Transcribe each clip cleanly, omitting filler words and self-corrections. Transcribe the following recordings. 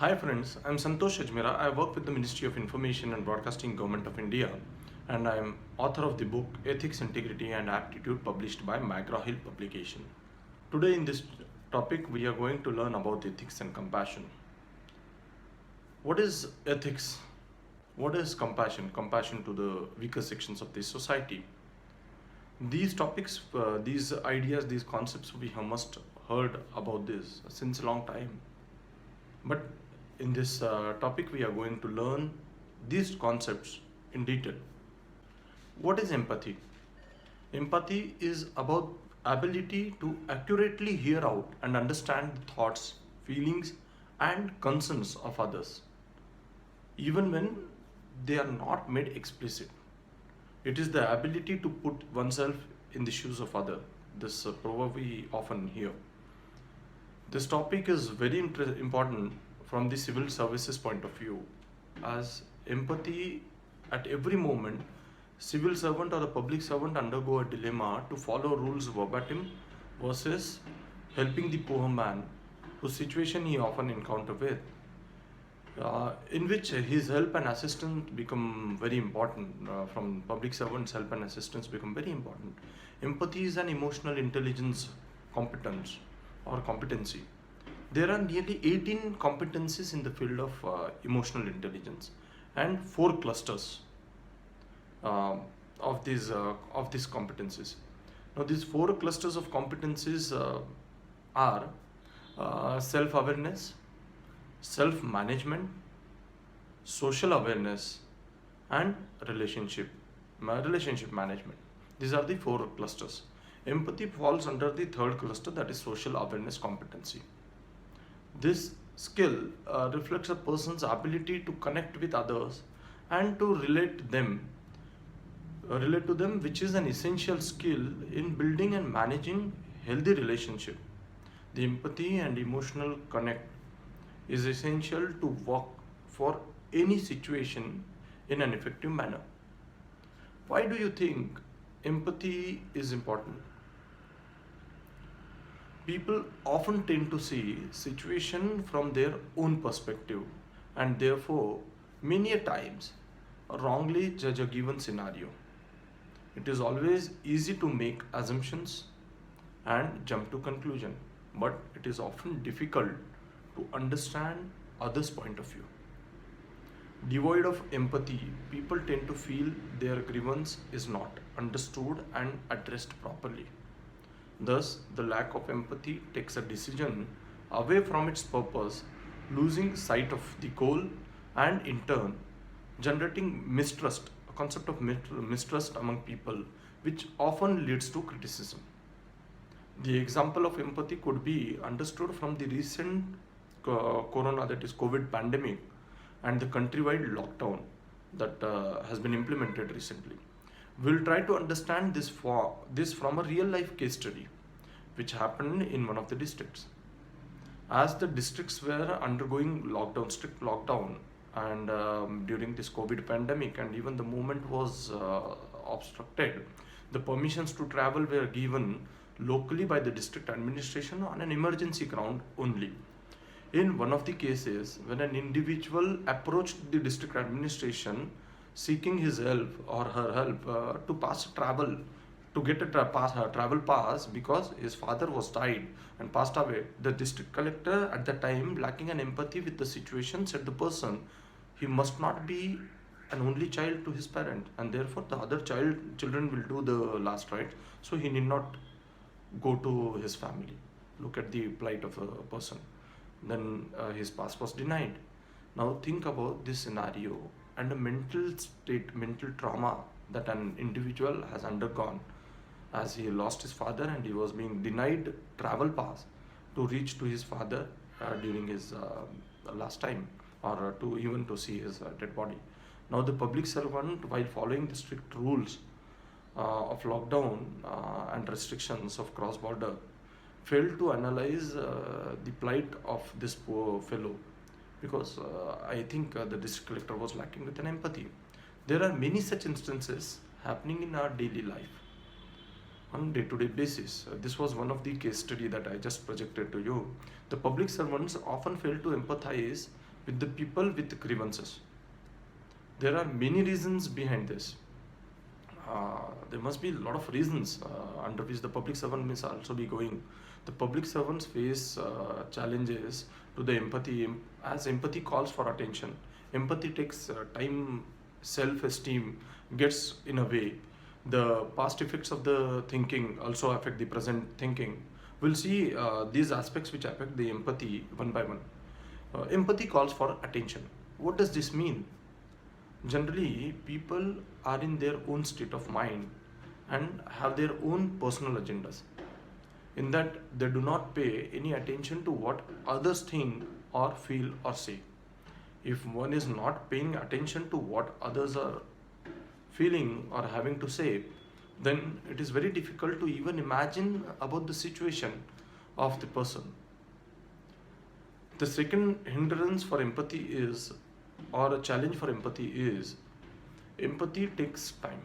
Hi friends, I'm Santosh Ajmera. I work with the Ministry of Information and Broadcasting Government of India, and I'm author of the book Ethics, Integrity and Aptitude published by McGraw-Hill Publication. Today in this topic we are going to learn about ethics and compassion. What is ethics? What is compassion? Compassion to the weaker sections of this society. These topics, these ideas, these concepts we have must heard about this since a long time. But in this topic, we are going to learn these concepts in detail. What is empathy? Empathy is about ability to accurately hear out and understand the thoughts, feelings, and concerns of others, even when they are not made explicit. It is the ability to put oneself in the shoes of other. This proverb we often hear. This topic is very important from the civil services point of view, as empathy at every moment, civil servant or the public servant undergo a dilemma to follow rules verbatim versus helping the poor man whose situation he often encounter with, in which his help and assistance become very important. From public servants, help and assistance become very important. Empathy is an emotional intelligence competence or competency. There are nearly 18 competencies in the field of emotional intelligence and four clusters uh, of these competencies. Now, these four clusters of competencies are self-awareness, self-management, social awareness, and relationship management. These are the four clusters. Empathy falls under the third cluster, that is social awareness competency. This skill reflects a person's ability to connect with others and to relate to them, which is an essential skill in building and managing healthy relationship. The empathy and emotional connect is essential to work for any situation in an effective manner. Why do you think empathy is important? People often tend to see situation from their own perspective and therefore many a times wrongly judge a given scenario. It is always easy to make assumptions and jump to conclusion, but it is often difficult to understand others' point of view. Devoid of empathy, people tend to feel their grievance is not understood and addressed properly. Thus, the lack of empathy takes a decision away from its purpose, losing sight of the goal, and in turn, generating mistrust, a concept of mistrust among people, which often leads to criticism. The example of empathy could be understood from the recent corona, that is COVID pandemic, and the countrywide lockdown that has been implemented recently. We'll try to understand this from a real life case study which happened in one of the districts. As the districts were undergoing strict lockdown, and during this COVID pandemic, and even the movement was obstructed, the permissions to travel were given locally by the district administration on an emergency ground only. In one of the cases, when an individual approached the district administration seeking his help or her help to pass travel, to get a travel pass because his father was died and passed away, the district collector at the time, lacking an empathy with the situation, said the person he must not be an only child to his parent, and therefore the other children will do the last right, so he need not go to his family. Look at the plight of a person. Then his pass was denied. Now think about this scenario and a mental trauma that an individual has undergone, as he lost his father and he was being denied travel pass to reach to his father during his last time, or to even to see his dead body. Now the public servant, while following the strict rules of lockdown and restrictions of cross border, failed to analyze the plight of this poor fellow, because I think the district collector was lacking with an empathy. There are many such instances happening in our daily life on day-to-day basis. This was one of the case study that I just projected to you. The public servants often fail to empathize with the people with grievances. There are many reasons behind this. There must be a lot of reasons under which the public servant must also be going. The public servants face challenges to the empathy, as empathy calls for attention. Empathy takes time, self-esteem gets in a way. The past effects of the thinking also affect the present thinking. We'll see these aspects which affect the empathy one by one. Empathy calls for attention. What does this mean? Generally, people are in their own state of mind and have their own personal agendas. In that, they do not pay any attention to what others think or feel or say. If one is not paying attention to what others are feeling or having to say, then it is very difficult to even imagine about the situation of the person. The second hindrance for empathy is, or a challenge for empathy is, empathy takes time.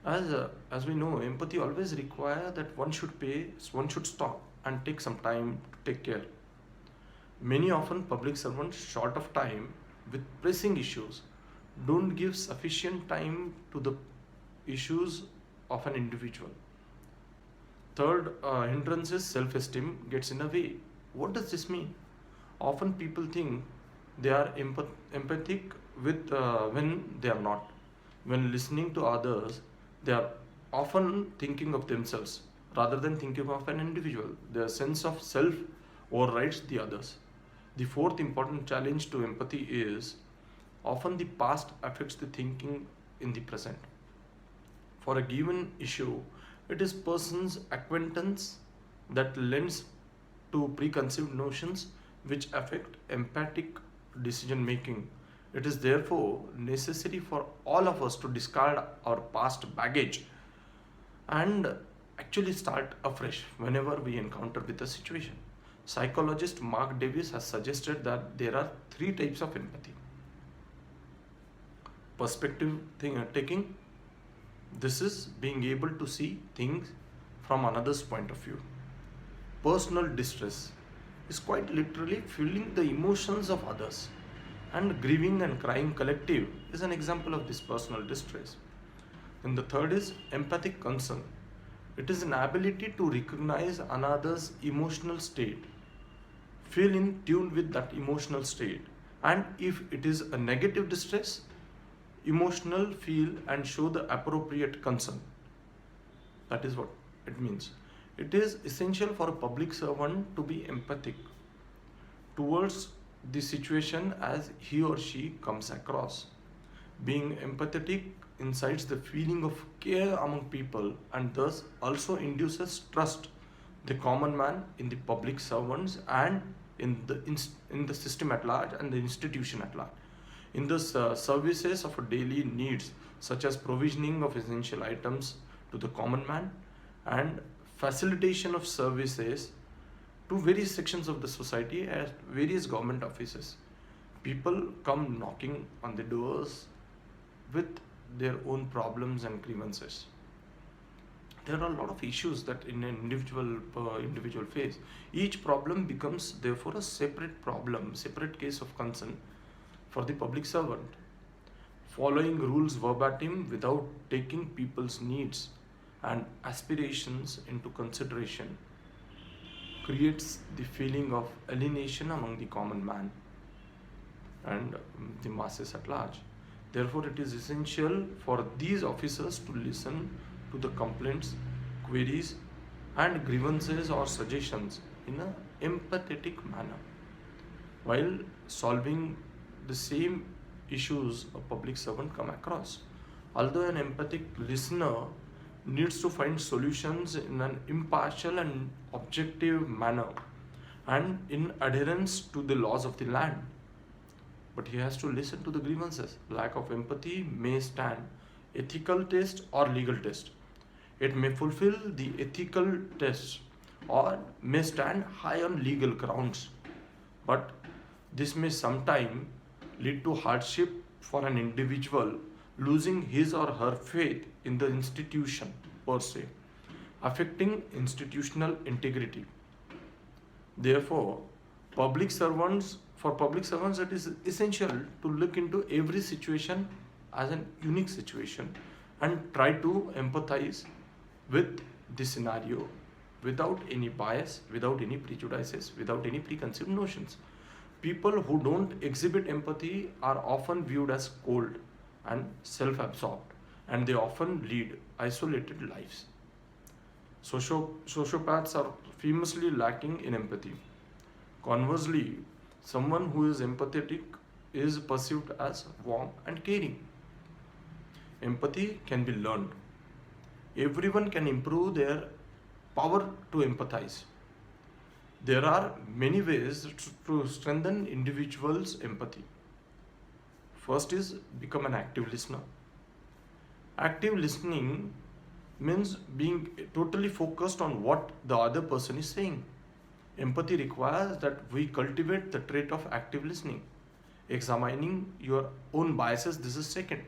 As we know, empathy always requires that one should stop and take some time to take care. Many often public servants, short of time with pressing issues, don't give sufficient time to the issues of an individual. Third hindrance is self-esteem gets in a way. What does this mean? Often people think they are empathic with when they are not. When listening to others, they are often thinking of themselves rather than thinking of an individual. Their sense of self overrides the others. The fourth important challenge to empathy is often the past affects the thinking in the present. For a given issue, it is person's acquaintance that lends to preconceived notions which affect empathic decision making. It is therefore necessary for all of us to discard our past baggage and actually start afresh whenever we encounter with a situation. Psychologist Mark Davis has suggested that there are three types of empathy. Perspective taking. This is being able to see things from another's point of view. Personal distress is quite literally feeling the emotions of others, and grieving and crying collective is an example of this personal distress. And the third is empathic concern. It is an ability to recognize another's emotional state, feel in tune with that emotional state, and if it is a negative distress, emotional feel and show the appropriate concern. That is what it means. It is essential for a public servant to be empathic towards the situation as he or she comes across. Being empathetic incites the feeling of care among people and thus also induces trust, the common man in the public servants and in the system at large and the institution at large. In the services of daily needs such as provisioning of essential items to the common man and facilitation of services to various sections of the society at various government offices. People come knocking on the doors with their own problems and grievances. There are a lot of issues that in an individual face. Each problem becomes therefore a separate problem, separate case of concern for the public servant. Following rules verbatim without taking people's needs and aspirations into consideration creates the feeling of alienation among the common man and the masses at large. Therefore, it is essential for these officers to listen to the complaints, queries, and grievances or suggestions in an empathetic manner while solving the same issues a public servant come across. Although an empathic listener needs to find solutions in an impartial and objective manner and in adherence to the laws of the land, but he has to listen to the grievances. Lack of empathy may stand ethical test or legal test. It may fulfill the ethical test or may stand high on legal grounds, but this may sometimes lead to hardship for an individual losing his or her faith in the institution per se, affecting institutional integrity. Therefore, public servants For public servants, it is essential to look into every situation as an unique situation and try to empathize with the scenario without any bias, without any prejudices, without any preconceived notions. People who don't exhibit empathy are often viewed as cold and self absorbed, and they often lead isolated lives. Sociopaths are famously lacking in empathy. Conversely, someone who is empathetic is perceived as warm and caring. Empathy can be learned. Everyone can improve their power to empathize. There are many ways to strengthen individuals' empathy. First is become an active listener. Active listening means being totally focused on what the other person is saying. Empathy requires that we cultivate the trait of active listening. Examining your own biases, this is second.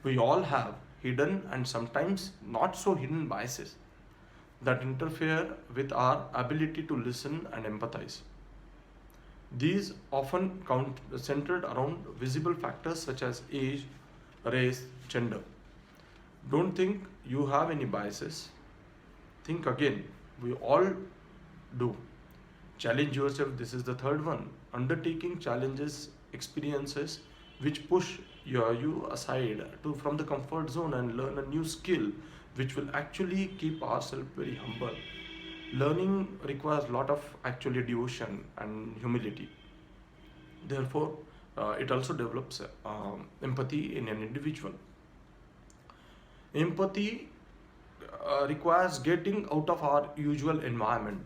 We all have hidden and sometimes not so hidden biases that interfere with our ability to listen and empathize. These often centered around visible factors such as age, race, gender. Don't think you have any biases. Think again. We all do. Challenge yourself. This is the third one. Undertaking challenges, experiences which push you aside from the comfort zone and learn a new skill which will actually keep ourselves very humble. Learning requires a lot of actually devotion and humility. Therefore, it also develops empathy in an individual. Empathy requires getting out of our usual environment.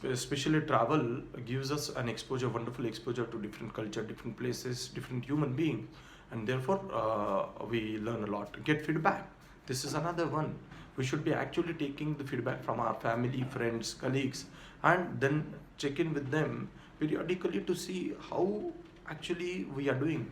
Especially travel gives us an exposure, wonderful exposure to different culture, different places, different human beings, and therefore we learn a lot. Get feedback. This is another one. We should be actually taking the feedback from our family, friends, colleagues, and then check in with them periodically to see how actually we are doing.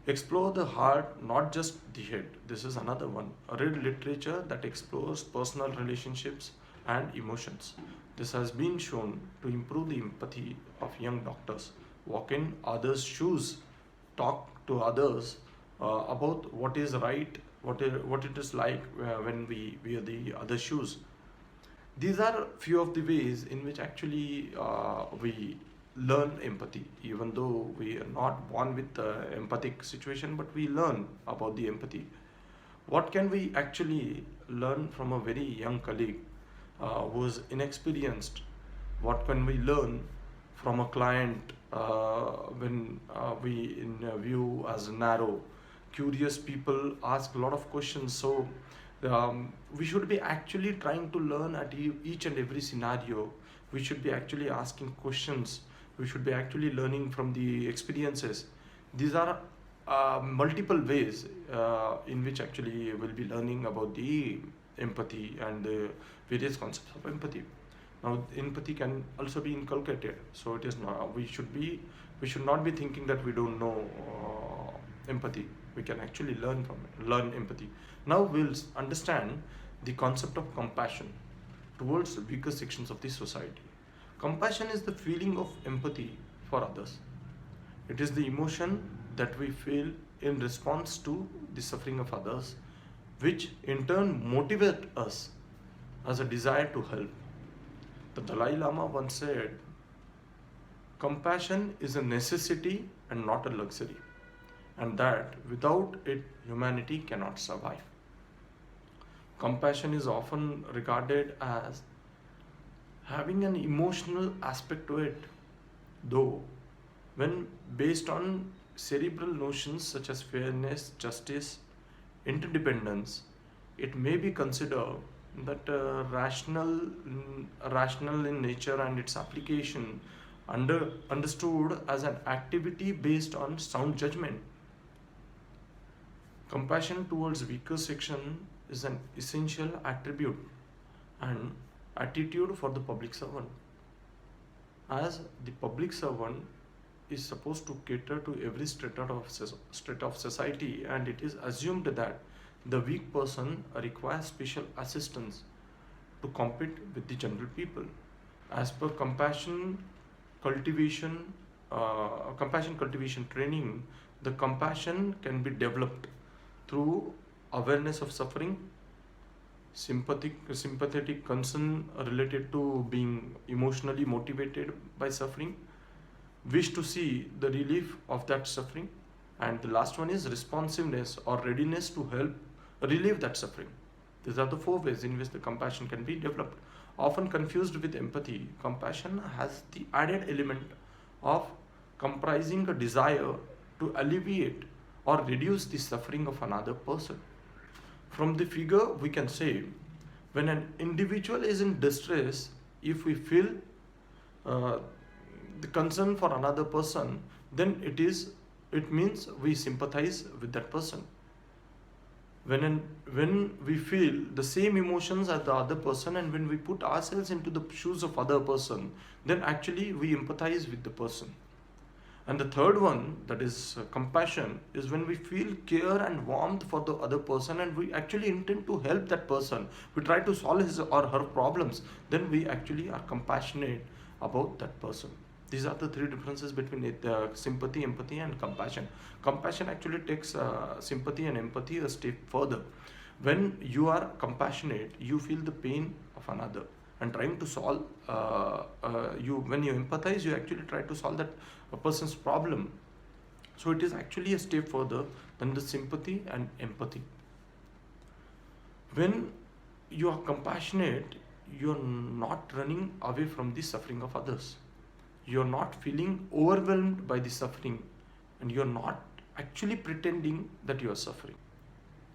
Explore the heart, not just the head. This is another one. Read literature that explores personal relationships and emotions. This has been shown to improve the empathy of young doctors. Walk in others' shoes, talk to others about what is right, what it is like when we wear the other shoes. These are few of the ways in which actually we learn empathy, even though we are not born with the empathic situation, but we learn about the empathy. What can we actually learn from a very young colleague who is inexperienced? What can we learn from a client when we in view as narrow? Curious people ask a lot of questions, so we should be actually trying to learn at each and every scenario. We should be actually asking questions. We should be actually learning from the experiences. These are multiple ways in which actually we'll be learning about the empathy and the various concepts of empathy. Now, empathy can also be inculcated, so it is not. We should not be thinking that we don't know empathy. We can actually learn empathy. Now we'll understand the concept of compassion towards weaker sections of the society. Compassion is the feeling of empathy for others. It is the emotion that we feel in response to the suffering of others, which in turn motivate us as a desire to help. The Dalai Lama once said, compassion is a necessity and not a luxury, and that without it, humanity cannot survive. Compassion is often regarded as having an emotional aspect to it, though, when based on cerebral notions such as fairness, justice, interdependence, it may be considered that rational in nature and its application understood as an activity based on sound judgment. Compassion towards weaker section is an essential attribute and attitude for the public servant, as the public servant is supposed to cater to every strata of society, and it is assumed that the weak person requires special assistance to compete with the general people. As per compassion, cultivation compassion cultivation training, the compassion can be developed through awareness of suffering, sympathetic concern related to being emotionally motivated by suffering, wish to see the relief of that suffering, and the last one is responsiveness or readiness to help relieve that suffering. These are the four ways in which the compassion can be developed. Often confused with empathy, compassion has the added element of comprising a desire to alleviate or reduce the suffering of another person. From the figure, we can say when an individual is in distress, if we feel uh, the concern for another person, then it means we sympathize with that person. When we feel the same emotions as the other person, and when we put ourselves into the shoes of other person, then actually we empathize with the person. And the third one, that is compassion, is when we feel care and warmth for the other person and we actually intend to help that person. We try to solve his or her problems, then we actually are compassionate about that person. These are the three differences between sympathy, empathy, and compassion. Compassion actually takes sympathy and empathy a step further. When you are compassionate, you feel the pain of another and trying to solve. When you empathize, you actually try to solve that person's problem. So it is actually a step further than the sympathy and empathy. When you are compassionate, you are not running away from the suffering of others. You are not feeling overwhelmed by the suffering, and you are not actually pretending that you are suffering.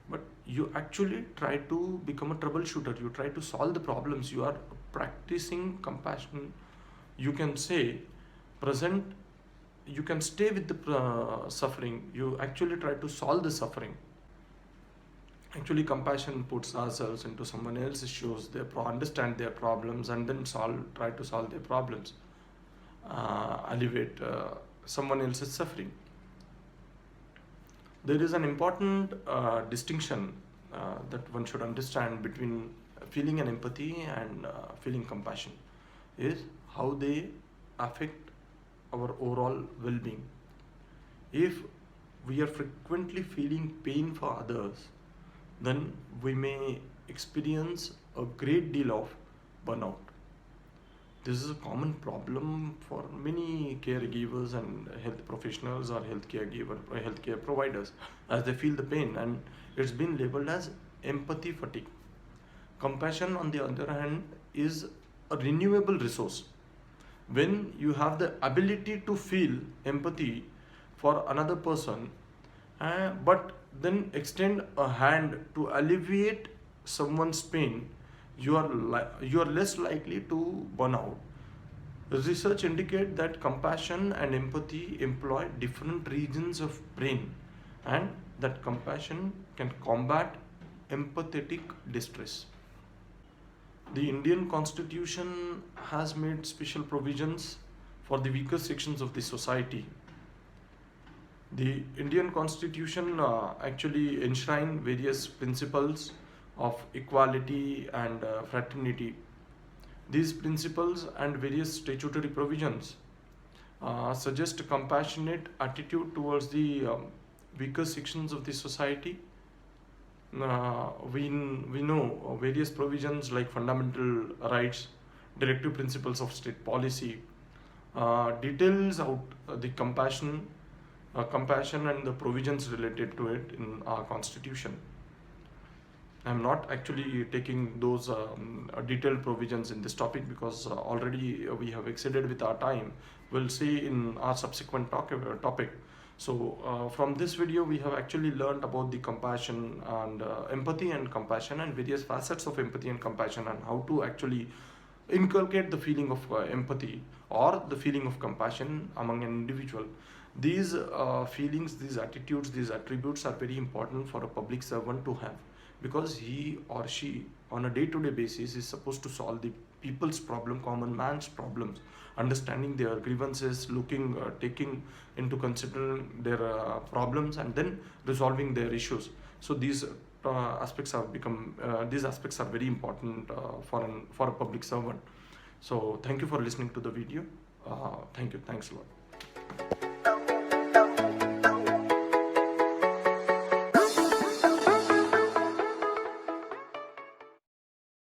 But you actually try to become a troubleshooter. You try to solve the problems. You are practicing compassion. You can say present. You can stay with the suffering. You actually try to solve the suffering. Actually, compassion puts ourselves into someone else's shoes. They understand their problems and then try to solve their problems. Alleviate someone else's suffering. There is an important distinction that one should understand between feeling an empathy and feeling compassion, is how they affect our overall well-being. If we are frequently feeling pain for others, then we may experience a great deal of burnout. This is a common problem for many caregivers and health professionals or healthcare providers, as they feel the pain, and it's been labeled as empathy fatigue. Compassion, on the other hand, is a renewable resource. When you have the ability to feel empathy for another person, but then extend a hand to alleviate someone's pain, you are less likely to burn out. Research indicate that compassion and empathy employ different regions of brain, and that compassion can combat empathetic distress. The Indian Constitution has made special provisions for the weaker sections of the society. The Indian Constitution actually enshrine various principles of equality and fraternity. These principles and various statutory provisions suggest a compassionate attitude towards the weaker sections of the society. We know various provisions like fundamental rights, directive principles of state policy, details out the compassion and the provisions related to it in our constitution. I'm not actually taking those detailed provisions in this topic because already we have exceeded with our time. We'll see in our subsequent topic. So from this video, we have actually learned about the compassion and empathy and compassion and various facets of empathy and compassion, and how to actually inculcate the feeling of empathy or the feeling of compassion among an individual. These feelings, these attitudes, these attributes are very important for a public servant to have, because he or she on a day-to-day basis is supposed to solve the people's problem, common man's problems, understanding their grievances, taking into consideration their problems, and then resolving their issues. So these aspects are very important for a public servant. So thank you for listening to the video. Thanks a lot.